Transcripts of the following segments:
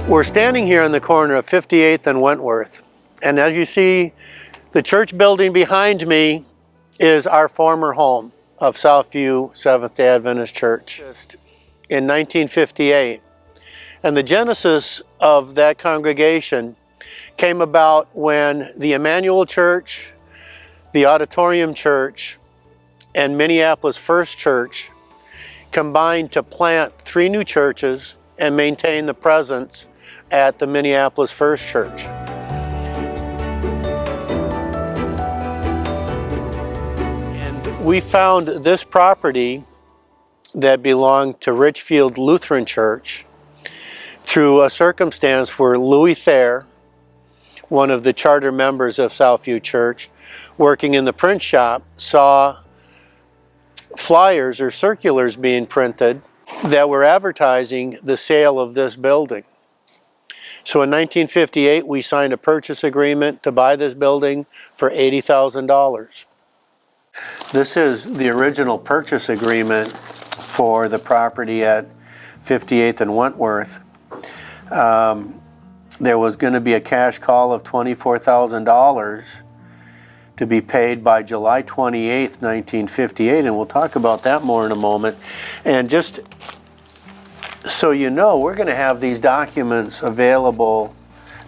We're standing here on the corner of 58th and Wentworth, and as you see, the church building behind me is our former home of Southview 65th Adventist Church in 1958. And the genesis of that congregation came about when the Emmanuel Church, the Auditorium Church, and Minneapolis First Church combined to plant 3 new churches and maintain the presence at the Minneapolis First Church. And we found this property that belonged to Richfield Lutheran Church through a circumstance where Louis Thayer, one of the charter members of Southview Church, working in the print shop, saw flyers or circulars being printed that were advertising the sale of this building. So in 1958, we signed a purchase agreement to buy this building for $80,000. This is the original purchase agreement for the property at 58th and Wentworth. There was going to be a cash call of $24,000 to be paid by July 28th, 1958, and we'll talk about that more in a moment. And just so you know, we're going to have these documents available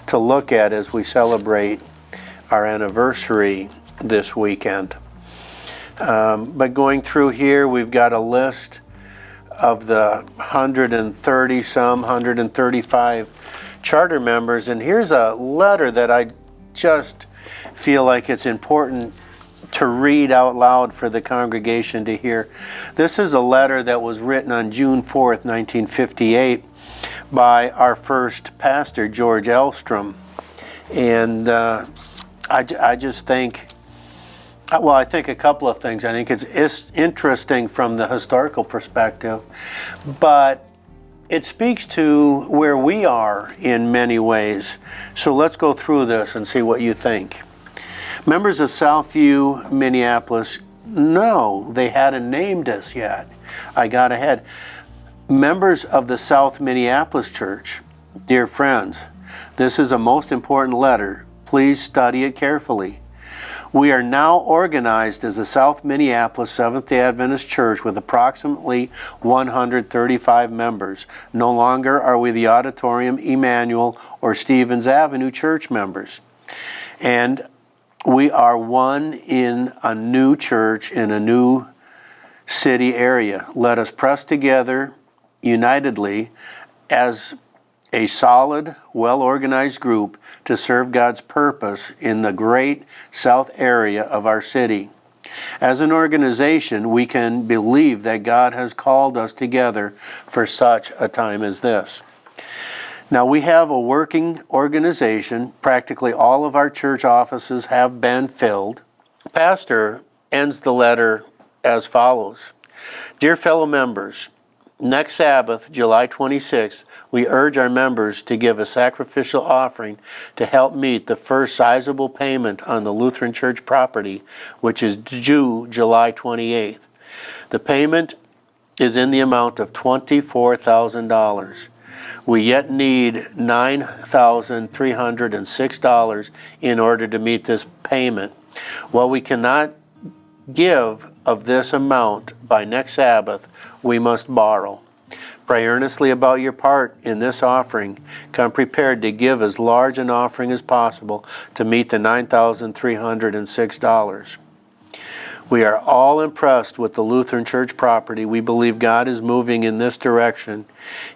to look at as we celebrate our anniversary this weekend. But going through here, we've got a list of the 135 charter members, and here's a letter that I just feel like it's important to read out loud for the congregation to hear. This is a letter that was written on June 4th, 1958 by our first pastor, George Elstrom. And I just think, well, I think a couple of things. I think it's interesting from the historical perspective, but it speaks to where we are in many ways. So let's go through this and see what you think. Members of Southview, Minneapolis, no, they hadn't named us yet. I got ahead. Members of the South Minneapolis Church, dear friends, this is a most important letter. Please study it carefully. We are now organized as the South Minneapolis Seventh-day Adventist Church with approximately 135 members. No longer are we the Auditorium, Emmanuel, or Stevens Avenue church members. And we are one in a new church in a new city area. Let us press together unitedly as a solid, well-organized group to serve God's purpose in the great south area of our city. As an organization, we can believe that God has called us together for such a time as this. Now, we have a working organization. Practically all of our church offices have been filled. The pastor ends the letter as follows. Dear fellow members, next Sabbath, July 26th, we urge our members to give a sacrificial offering to help meet the first sizable payment on the Lutheran Church property, which is due July 28th. The payment is in the amount of $24,000. We yet need $9,306 in order to meet this payment. While we cannot give of this amount by next Sabbath, we must borrow. Pray earnestly about your part in this offering. Come prepared to give as large an offering as possible to meet the $9,306. We are all impressed with the Lutheran Church property. We believe God is moving in this direction.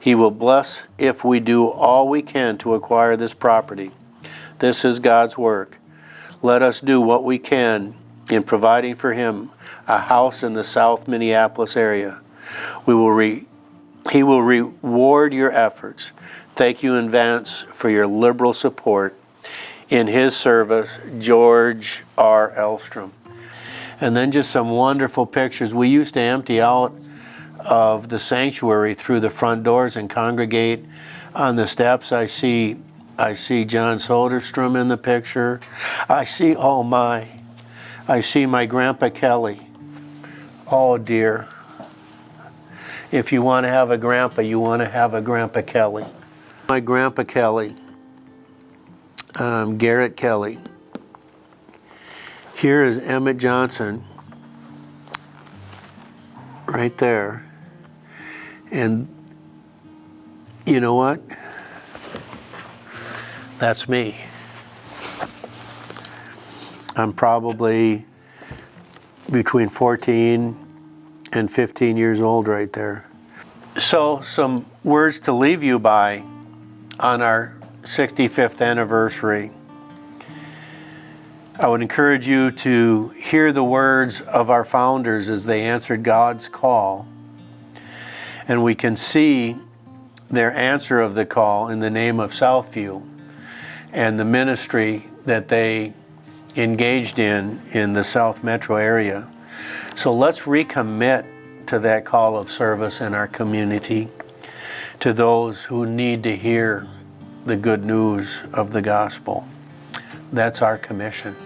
He will bless if we do all we can to acquire this property. This is God's work. Let us do what we can in providing for Him a house in the South Minneapolis area. He will reward your efforts. Thank you in advance for your liberal support. In His service, George R. Elstrom. And then just some wonderful pictures. We used to empty out of the sanctuary through the front doors and congregate on the steps. I see John Soderstrom in the picture. I see my Grandpa Kelly. Oh dear. If you want to have a grandpa, you want to have a Grandpa Kelly. My grandpa Kelly, Garrett Kelly. Here is Emmett Johnson, right there. And you know what? That's me. I'm probably between 14 and 15 years old right there. So some words to leave you by on our 65th anniversary. I would encourage you to hear the words of our founders as they answered God's call. And we can see their answer of the call in the name of Southview and the ministry that they engaged in the South Metro area. So let's recommit to that call of service in our community, to those who need to hear the good news of the gospel. That's our commission.